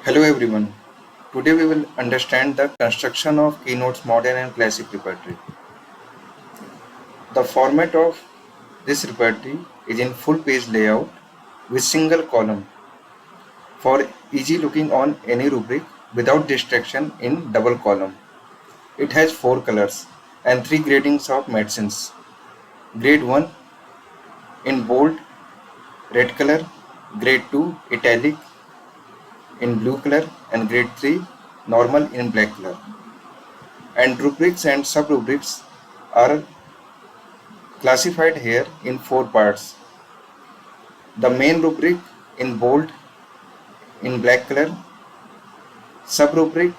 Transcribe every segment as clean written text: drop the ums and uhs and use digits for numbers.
Hello everyone. Today we will understand the construction of Keynotes Modern and Classic Repertory. The format of this repertory is in full page layout with single column for easy looking on any rubric without distraction in double column. It has 4 colors and 3 gradings of medicines. Grade 1 in bold red color, grade 2 italic in blue color, and grade 3 normal in black color. And rubrics and sub-rubrics are classified here in 4 parts. The main rubric in bold in black color, sub-rubric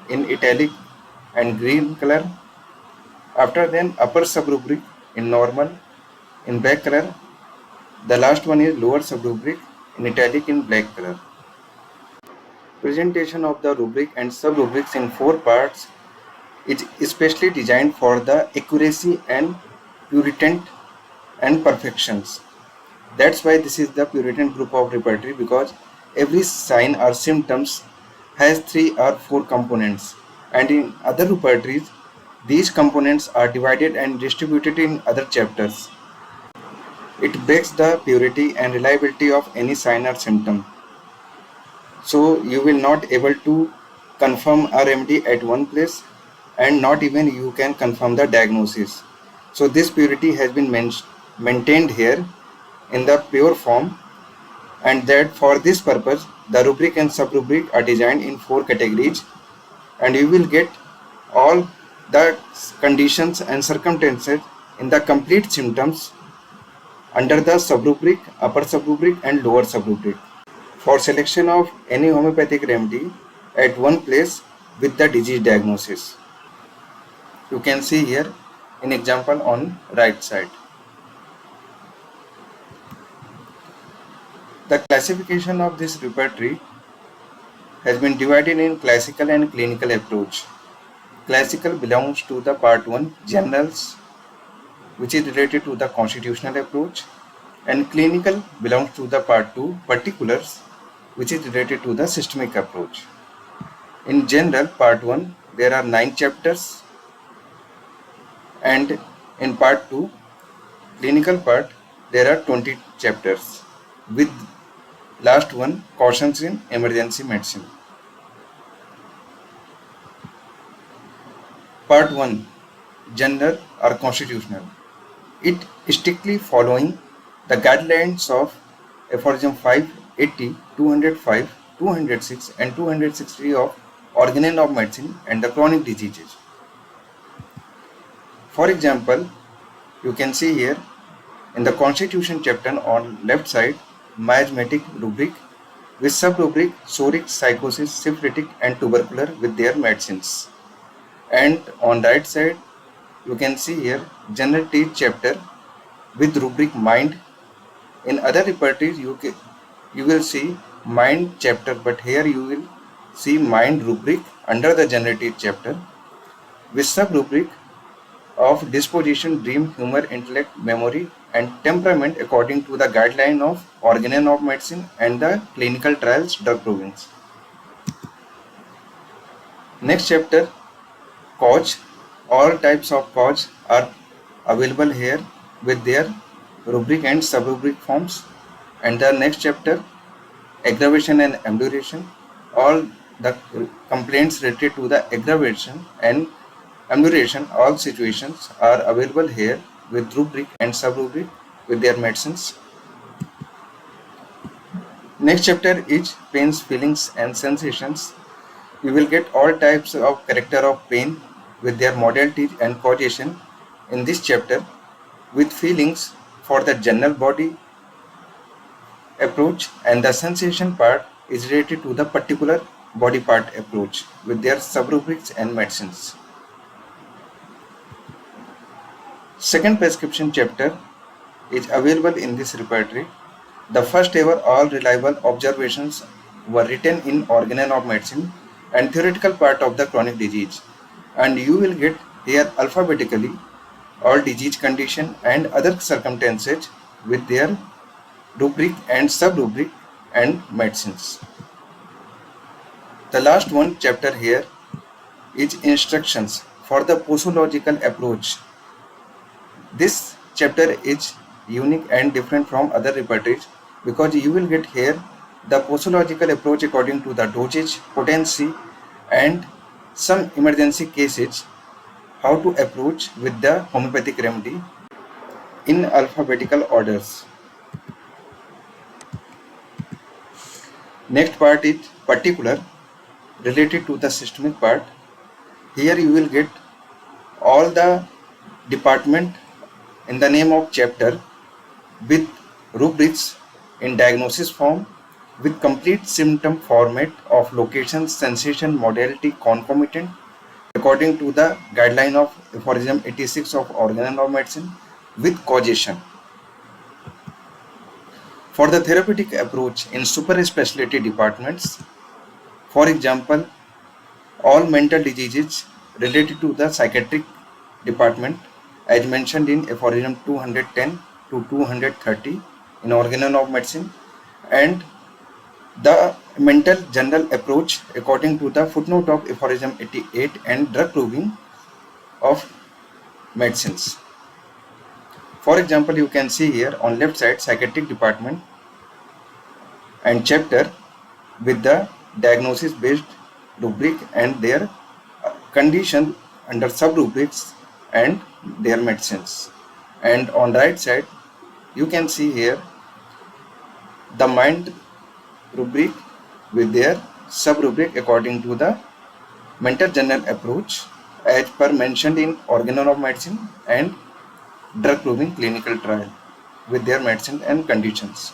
in italic and green color, after then upper sub-rubric in normal in black color, the last one is lower sub-rubric in italic in black color. Presentation of the rubric and sub-rubrics in 4 parts is especially designed for the accuracy and purity and perfections. That's why this is the Puritan group of repertory, because every sign or symptoms has 3 or 4 components, and in other repertories these components are divided and distributed in other chapters. It breaks the purity and reliability of any sign or symptom. So you will not able to confirm a remedy at one place, and not even you can confirm the diagnosis. So this purity has been maintained here in the pure form, and that for this purpose the rubric and sub-rubric are designed in 4 categories, and you will get all the conditions and circumstances in the complete symptoms under the sub-rubric, upper sub-rubric and lower sub-rubric. For selection of any homeopathic remedy at one place with the disease diagnosis. You can see here in example on right side. The classification of this repertory has been divided in classical and clinical approach. Classical belongs to the part 1 generals, which is related to the constitutional approach, and clinical belongs to the part 2 particulars, which is related to the systemic approach. In general part 1 there are 9 chapters, and in part 2 clinical part there are 20 chapters, with last one cautions in emergency medicine. Part 1 general or constitutional. It strictly following the guidelines of aphorism 580, 205, 206 and 263 of Organon of Medicine and the chronic diseases. For example, you can see here in the constitution chapter on left side miasmatic rubric with sub-rubric psoric, psychosis, syphilitic and tubercular with their medicines. And on right side you can see here general teeth chapter with rubric mind. In other repertories you will see mind chapter, but here you will see mind rubric under the general teeth chapter with sub-rubric of disposition, dream, humor, intellect, memory and temperament according to the guideline of Organon of Medicine and the clinical trials drug provings. Next chapter, cause. All types of cause are available here with their rubric and sub-rubric forms. And the next chapter, aggravation and amelioration. All the complaints related to the aggravation and amelioration, all situations are available here with rubric and sub-rubric with their medicines. Next chapter is pains, feelings and sensations. You will get all types of character of pain with their modality and causation in this chapter, with feelings for the general body approach, and the sensation part is related to the particular body part approach with their sub-rubrics and medicines. Second prescription chapter is available in this repertory. The first ever all reliable observations were written in Organon of Medicine and theoretical part of the chronic disease, and you will get here alphabetically all disease condition and other circumstances with their rubric and sub-rubric and medicines. The last one chapter here is instructions for the posological approach. This chapter is unique and different from other repertories because you will get here the posological approach according to the dosage, potency, and some emergency cases, how to approach with the homeopathic remedy in alphabetical orders. Next part is particular related to the systemic part. Here you will get all the department in the name of chapter with rubrics in diagnosis form with complete symptom format of location, sensation, modality, concomitant according to the guideline of aphorism 86 of Organon of Medicine with causation. For the therapeutic approach in super specialty departments, for example, all mental diseases related to the psychiatric department as mentioned in aphorism 210 to 230 in Organon of Medicine, and the mental general approach according to the footnote of aphorism 88 and drug proving of medicines. For example, you can see here on left side psychiatric department and chapter with the diagnosis based rubric and their condition under sub rubrics and their medicines. And on right side you can see here the mind rubric with their sub rubric according to the mental general approach as per mentioned in Organon of Medicine and drug proving clinical trial with their medicine and conditions.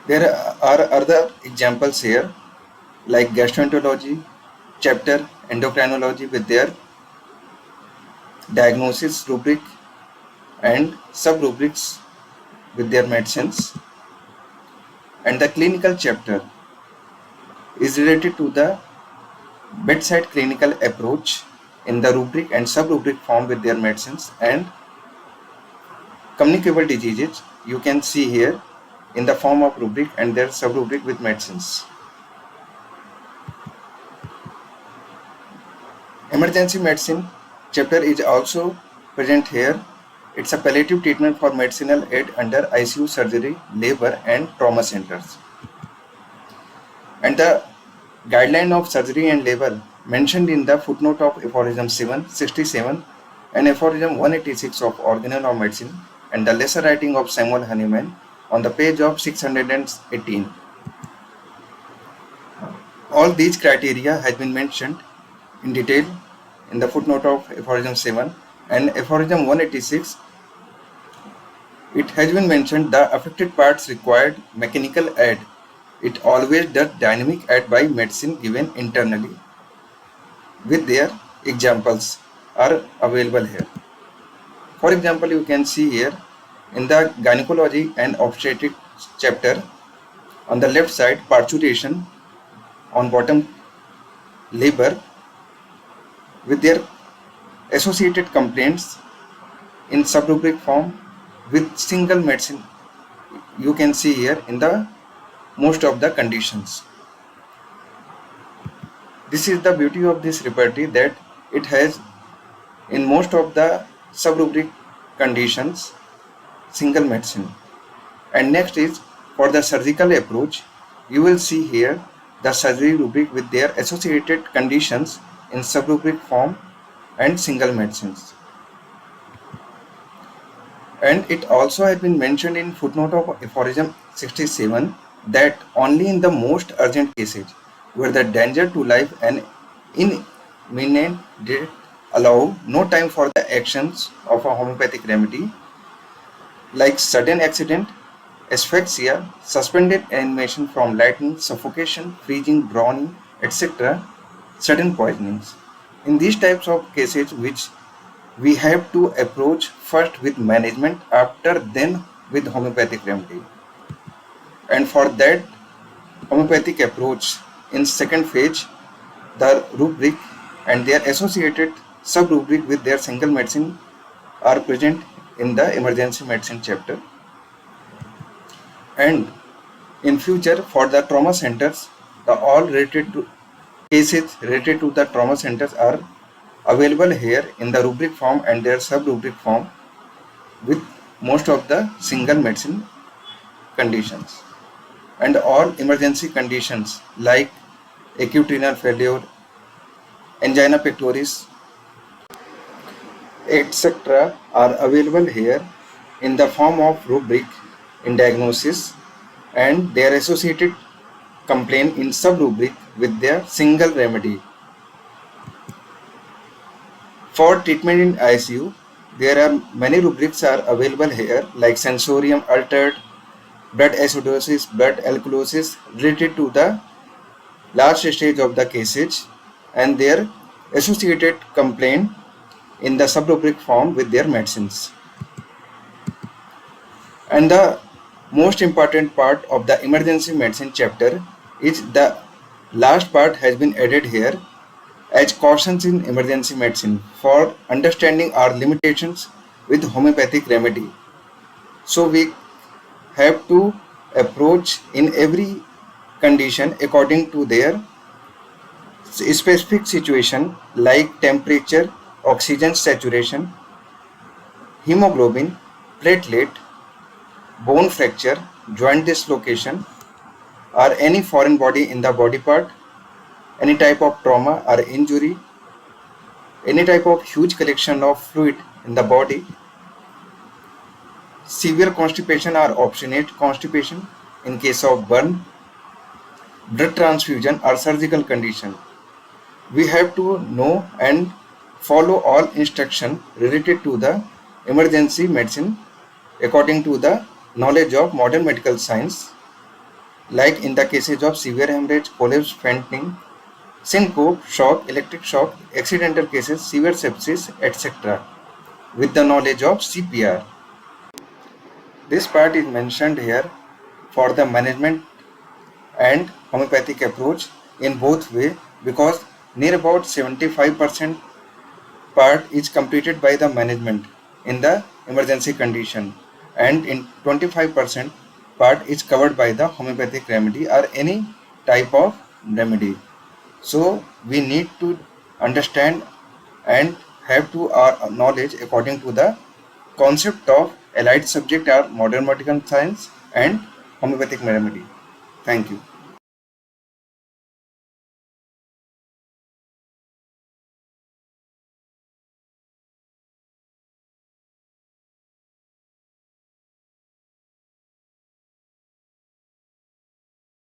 There are other examples here like gastroenterology chapter, endocrinology with their diagnosis rubric and sub rubrics with their medicines, and the clinical chapter is related to the bedside clinical approach in the rubric and sub rubric form with their medicines, and communicable diseases you can see here in the form of rubric and their sub rubric with medicines. Emergency medicine chapter is also present here. It's a palliative treatment for medicinal aid under ICU, surgery, labor and trauma centers. And the guideline of surgery and labor mentioned in the footnote of aphorism 767 and aphorism 186 of Organon of Medicine and the lesser writing of Samuel Hahnemann on the page of 618. All these criteria has been mentioned in detail in the footnote of aphorism 7 and aphorism 186. It has been mentioned the affected parts required mechanical aid. It always does dynamic aid by medicine given internally with their examples are available here. For example, you can see here in the gynecology and obstetric chapter on the left side parturition, on bottom labor with their associated complaints in subrubric form with single medicine you can see here in the most of the conditions. This is the beauty of this repertory that it has in most of the subrubric conditions single medicine. And next is for the surgical approach, you will see here the surgery rubric with their associated conditions in subrubric form and single medicines. And it also has been mentioned in footnote of aphorism 67 that only in the most urgent cases where the danger to life and imminent death allow no time for the actions of a homeopathic remedy like sudden accident, asphyxia, suspended animation from lightning, suffocation, freezing, drowning, etc., sudden poisonings. In these types of cases which we have to approach first with management, after then with homeopathic remedy. And for that homeopathic approach in second phase, the rubric and their associated sub-rubric with their single medicine are present in the emergency medicine chapter. And in future for the trauma centers the all related to cases related to the trauma centers are available here in the rubric form and their sub-rubric form with most of the single medicine conditions. And all emergency conditions like acute renal failure, angina pectoris, etc. are available here in the form of rubric in diagnosis and their associated complaint in sub-rubric with their single remedy. For treatment in ICU, there are many rubrics are available here like sensorium altered, blood acidosis, blood alkalosis related to the last stage of the cases and their associated complaint in the sub-rubric form with their medicines. And the most important part of the emergency medicine chapter is the last part has been added here as cautions in emergency medicine for understanding our limitations with homeopathic remedy. So we have to approach in every condition according to their specific situation like temperature, oxygen saturation, hemoglobin, platelet, bone fracture, joint dislocation, or any foreign body in the body part, any type of trauma or injury, any type of huge collection of fluid in the body, severe constipation or obstinate constipation in case of burn, blood transfusion or surgical condition. We have to know and follow all instruction related to the emergency medicine according to the knowledge of modern medical science, like in the cases of severe hemorrhage, collapse, fainting, syncope, shock, electric shock, accidental cases, severe sepsis, etc. with the knowledge of CPR. This part is mentioned here for the management and homeopathic approach in both way because near about 75% part is completed by the management in the emergency condition and in 25% part is covered by the homeopathic remedy or any type of remedy. So we need to understand and have to our knowledge according to the concept of allied subject or modern medical science and homeopathic remedy. Thank you.